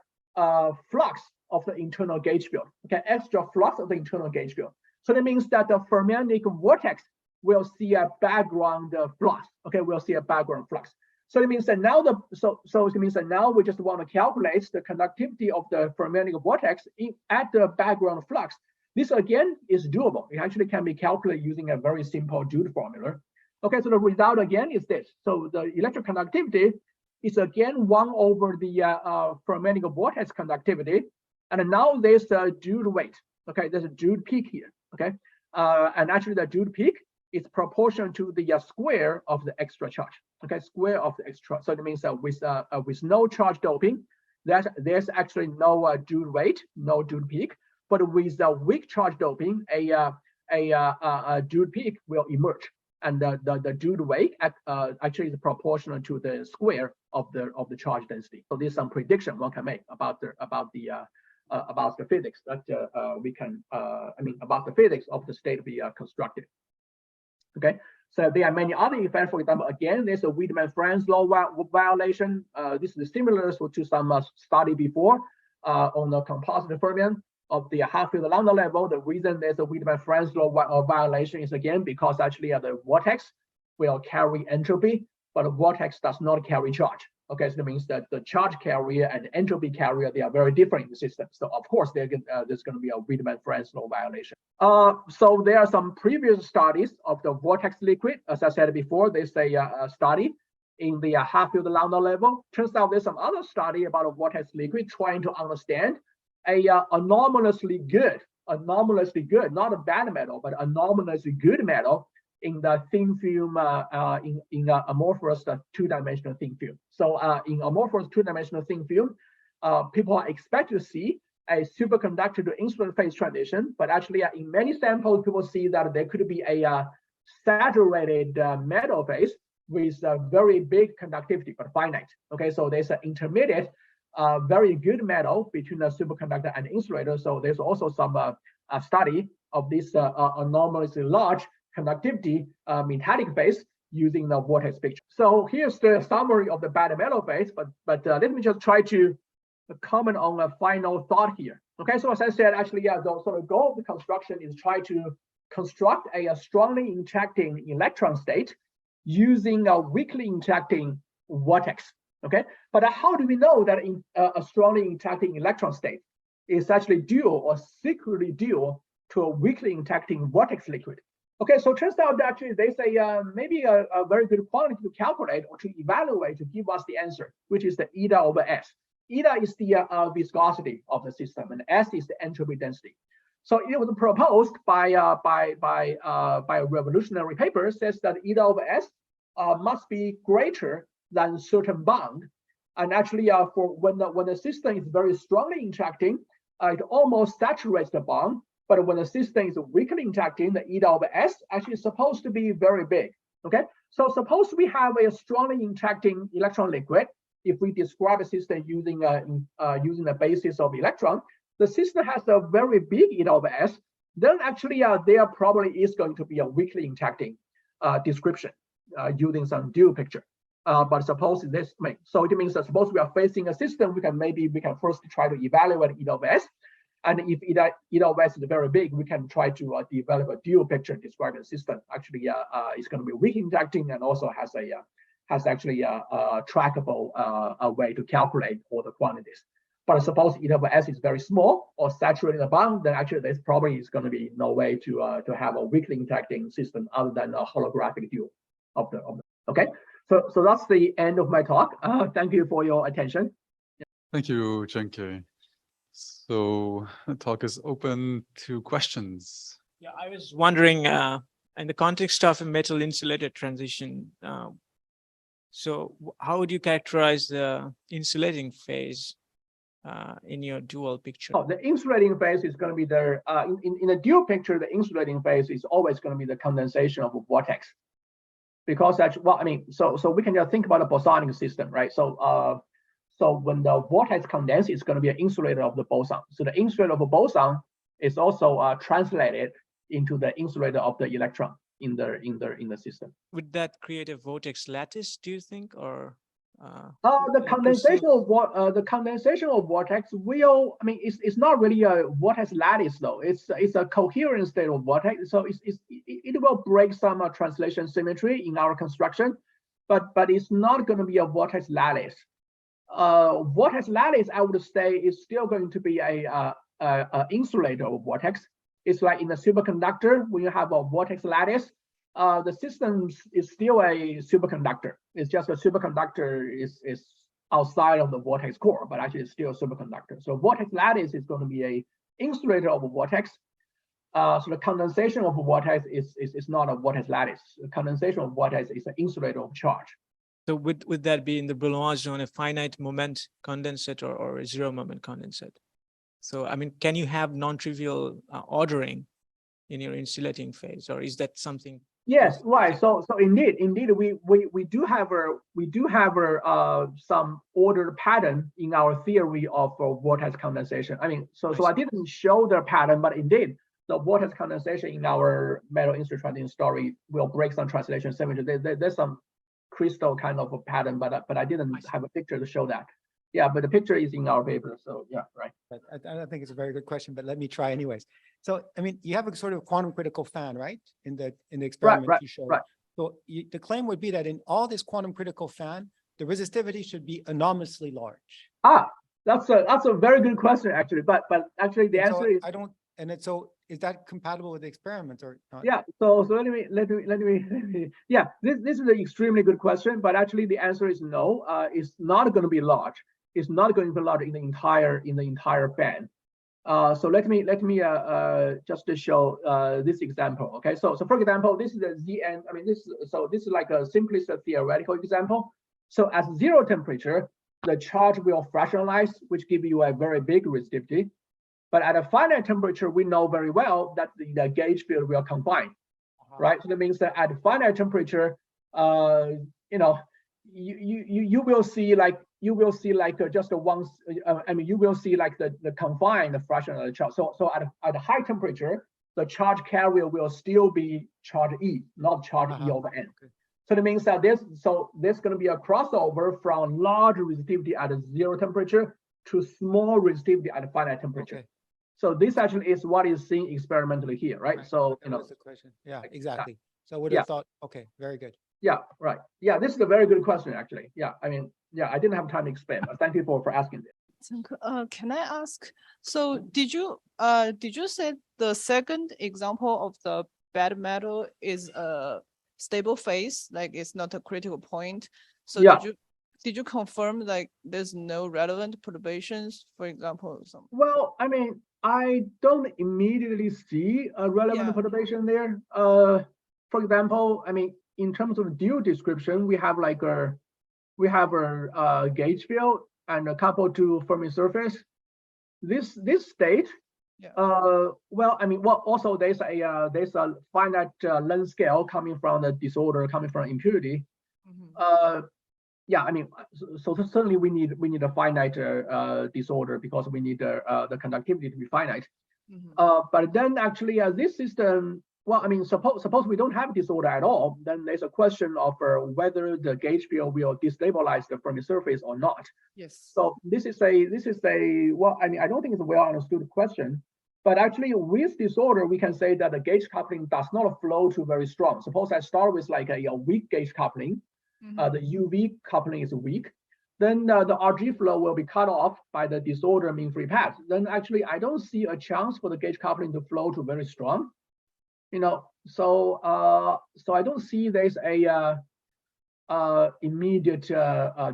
flux of the internal gauge field. Okay, extra flux of the internal gauge field. So that means that the fermionic vortex will see a background flux. Okay, we'll see a background flux. So it means that now we just want to calculate the conductivity of the fermionic vortex at the background flux. This again is doable. It actually can be calculated using a very simple Joule formula. Okay, so the result again is this. So the electric conductivity is again 1 over the fermionic vortex conductivity, and now there's a Joule weight. Okay, there's a Joule peak here. Okay, and actually the Joule peak is proportional to the square of the extra charge. Okay, square of the extra. So it means that with no charge doping, there's actually no Joule weight, no Joule peak. But with a weak charge doping, a Joule peak will emerge, and the Joule weight actually is proportional to the square of the charge density. So there's some prediction one can make about the physics that we can about the physics of the state we constructed. Okay, so there are many other effects. For example, again, there's a Wiedemann-Franz law violation. This is similar to some study before on the composite fermion of the half-filled lambda level. The reason there's a Wiedemann-Franz law violation is again because actually the vortex will carry entropy, but the vortex does not carry charge. Okay, so that means that the charge carrier and the entropy carrier, they are very different in the system. So of course, there's going to be a Wiedemann-Franz law violation. So there are some previous studies of the vortex liquid. As I said before, there's a study in the half-filled lambda level. Turns out there's some other study about a vortex liquid trying to understand a anomalously good, not a bad metal, but anomalously good metal in the thin film, in the amorphous two-dimensional thin film. So in amorphous two-dimensional thin film, people are expected to see a superconductor to insulator phase transition, but actually in many samples, people see that there could be a saturated metal phase with a very big conductivity, but finite. Okay, so there's an intermediate, very good metal between the superconductor and insulator. So there's also some study of this anomalously large conductivity metallic phase using the vortex picture. So here's the summary of the bad metal phase, but let me just try to comment on a final thought here. Okay, so as I said, actually, the sort of goal of the construction is try to construct a strongly interacting electron state using a weakly interacting vortex. Okay, but how do we know that a strongly interacting electron state is actually dual or secretly dual to a weakly interacting vortex liquid? Okay, so it turns out that actually there's maybe a very good quantity to calculate or to evaluate to give us the answer, which is the eta over S. Eta is the viscosity of the system, and S is the entropy density. So it was proposed by a revolutionary paper says that eta over S must be greater than certain bound, and actually for when the system is very strongly interacting, it almost saturates the bond. But when the system is weakly interacting, the eta over S actually is supposed to be very big. Okay, so suppose we have a strongly interacting electron liquid. If we describe a system using the basis of electron, the system has a very big eta over S. Then actually there probably is going to be a weakly interacting description using some dual picture. But suppose this so it means that suppose we are facing a system, we can first try to evaluate eta over S. And if either of us is very big, we can try to develop a dual picture describing the system. Actually, it's going to be weak interacting and also has actually a trackable way to calculate all the quantities. But suppose either of us is very small or saturated abound, then actually there's probably is going to be no way to have a weakly interacting system other than a holographic dual of the. Okay, so that's the end of my talk. Thank you for your attention. Thank you, Cenke. So the talk is open to questions. Yeah, I was wondering, in the context of a metal-insulator transition, so how would you characterize the insulating phase in your dual picture? Oh, the insulating phase is going to be the in a dual picture. The insulating phase is always going to be the condensation of a vortex, because that's so we can just think about a bosonic system, right? So when the vortex condenses, it's going to be an insulator of the boson. So the insulator of a boson is also translated into the insulator of the electron in the system. Would that create a vortex lattice, do you think, or? The condensation of vortex will, it's not really a vortex lattice though. It's a coherent state of vortex. So it will break some translation symmetry in our construction, but it's not going to be a vortex lattice. Vortex lattice, I would say, is still going to be a insulator of vortex. It's like in a superconductor, when you have a vortex lattice, the system is still a superconductor. It's just a superconductor is outside of the vortex core, but actually it's still a superconductor. So vortex lattice is going to be a insulator of a vortex. So the condensation of a vortex is not a vortex lattice. The condensation of vortex is an insulator of charge. So would that be in the Brillouin zone a finite moment condensate or a zero moment condensate? So can you have non-trivial ordering in your insulating phase, or is that something? Yes, right. So indeed, we do have some ordered pattern in our theory of vortex condensation. So I didn't show the pattern, but indeed, the vortex condensation in our metal-insulator transition story will break some translation symmetry. There's some crystal kind of a pattern, but I didn't have a picture to show that. Yeah, but the picture is in our paper. So yeah, right. I don't think it's a very good question, but let me try anyways. So you have a sort of quantum critical fan, right? In the experiment you showed. Right. So the claim would be that in all this quantum critical fan, the resistivity should be enormously large. That's a very good question actually. But actually the answer is I don't. And so is that compatible with the experiment or not? Yeah. So let me. Yeah, this is an extremely good question, but actually the answer is no. It's not going to be large. It's not going to be large in the entire band. So let me just to show this example. Okay. So for example, this is the ZN. This is like a simplest theoretical example. So at zero temperature, the charge will fractionalize, which gives you a very big resistivity. But at a finite temperature, we know very well that the gauge field will confine, right? So that means that at finite temperature, you will see like just a one. You will see like the confined fraction of the charge. So at a high temperature, the charge carrier will still be charge E, not charge E over N. Okay. So that means that there's going to be a crossover from large resistivity at a zero temperature to small resistivity at a finite temperature. Okay. So this actually is what is seen experimentally here, right? So that's the question. Yeah, exactly. So I would have thought, okay, very good. Yeah, right. Yeah, this is a very good question, actually. Yeah, I didn't have time to explain, but thank you for asking this. Can I ask? So did you say the second example of the bad metal is a stable phase, like it's not a critical point? So yeah. Did you confirm like there's no relevant perturbations, for example? Well, I don't immediately see a relevant perturbation there. For example, in terms of dual description, we have a gauge field and a couple to Fermi surface. This state, also there's a finite length scale coming from the disorder, coming from impurity. Mm-hmm. So certainly we need a finite disorder because we need the conductivity to be finite. Mm-hmm. But then actually this system, Well, I mean, suppose we don't have disorder at all, then there's a question of whether the gauge field will destabilize the Fermi surface or not. Yes. So this is a well, I mean, I don't think it's a well understood question, but actually with disorder, we can say that the gauge coupling does not flow too very strong. Suppose I start with like a weak gauge coupling, the UV coupling is weak, then the RG flow will be cut off by the disorder mean free path. Then actually, I don't see a chance for the gauge coupling to flow to very strong. You know, so I don't see there's a immediate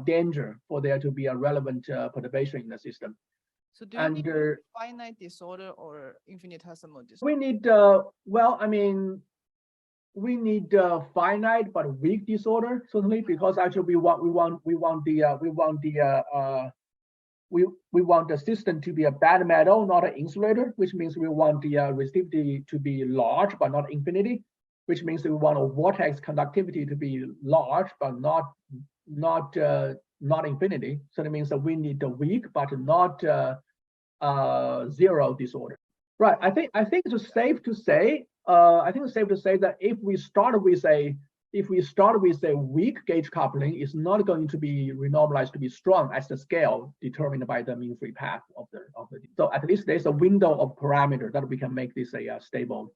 danger for there to be a relevant perturbation in the system. So do you need finite disorder or infinitesimal disorder? We need well, I mean, we need finite but weak disorder certainly, because actually we want the system to be a bad metal, not an insulator, which means we want the resistivity to be large but not infinity, which means we want a vortex conductivity to be large but not infinity. So that means that we need the weak but not zero disorder. Right. I think it's safe to say. That if we start with a weak gauge coupling, it's not going to be renormalized to be strong as the scale determined by the mean free path of the. So at least there's a window of parameter that we can make this a stable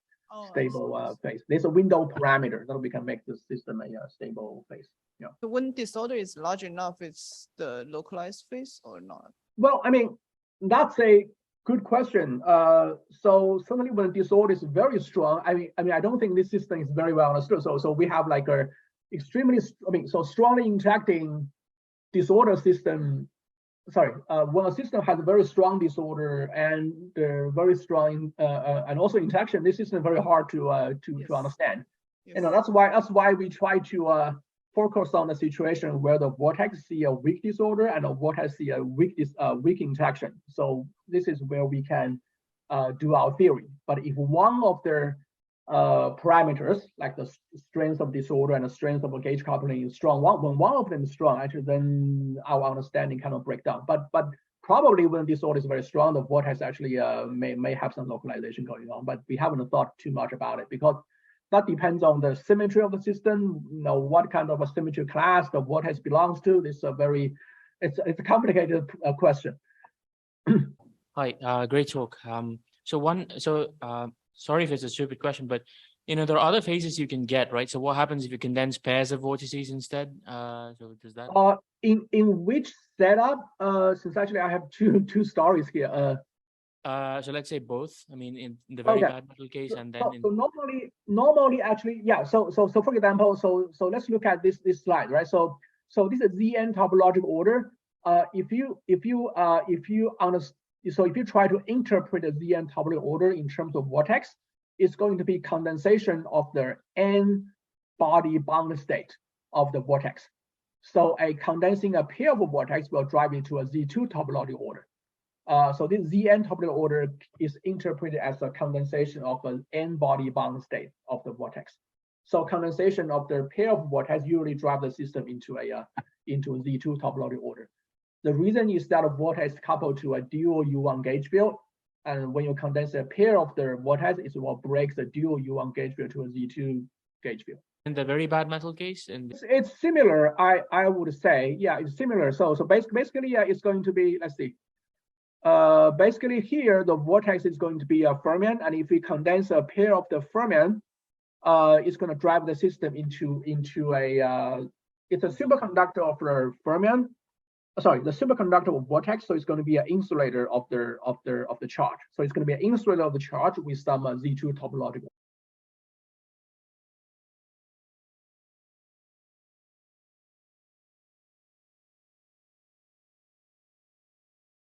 phase. There's a window parameter that we can make the system a stable phase. Yeah. So when disorder is large enough, it's the localized phase or not? Well, I mean, that's a good question. So certainly when disorder is very strong, I mean, I don't think this system is very well understood. So we have like a extremely, so strongly interacting disorder system. Sorry, when a system has a very strong disorder and very strong and also interaction, this system is very hard to understand. Yes. You know, that's why we try to focus on the situation where the vortex see a weak disorder and the vortex see a weak interaction. So this is where we can do our theory. But if one of the parameters, like the strength of disorder and the strength of a gauge coupling is strong, when one of them is strong, actually then our understanding kind of break down. But probably when disorder is very strong, the vortex actually may have some localization going on. But we haven't thought too much about it because that depends on the symmetry of the system, you know, what kind of a symmetry class the vortex belongs to. This is it's a complicated question. Hi, great talk. Sorry if it's a stupid question, but you know, there are other phases you can get, right? So what happens if you condense pairs of vortices instead? So does that? In which setup? Since actually I have two stories here. So let's say both. I mean, in the very bad metal case, and then so normally actually, yeah. So for example, so let's look at this slide, right? So this is Zn topological order. If you try to interpret the Zn topological order in terms of vortex, it's going to be condensation of the n body bound state of the vortex. So condensing a pair of vortex will drive into a Z2 topological order. So this Zn topological order is interpreted as a condensation of an n body bound state of the vortex. So condensation of the pair of vortex usually drive the system into a Z2 topological order. The reason is that a vortex coupled to a dual U1 gauge field, and when you condense a pair of the vortex, it will break the dual U1 gauge field to a Z2 gauge field. in the very bad metal case, and It's similar, I would say, yeah, it's similar. So basically, yeah, it's going to be, let's see. Basically here, the vortex is going to be a fermion, and if we condense a pair of the fermion, it's going to drive the system into a, it's a superconductor of the fermion, sorry, the superconductor of vortex, so it's going to be an insulator of the charge. So it's going to be an insulator of the charge with some Z2 topological.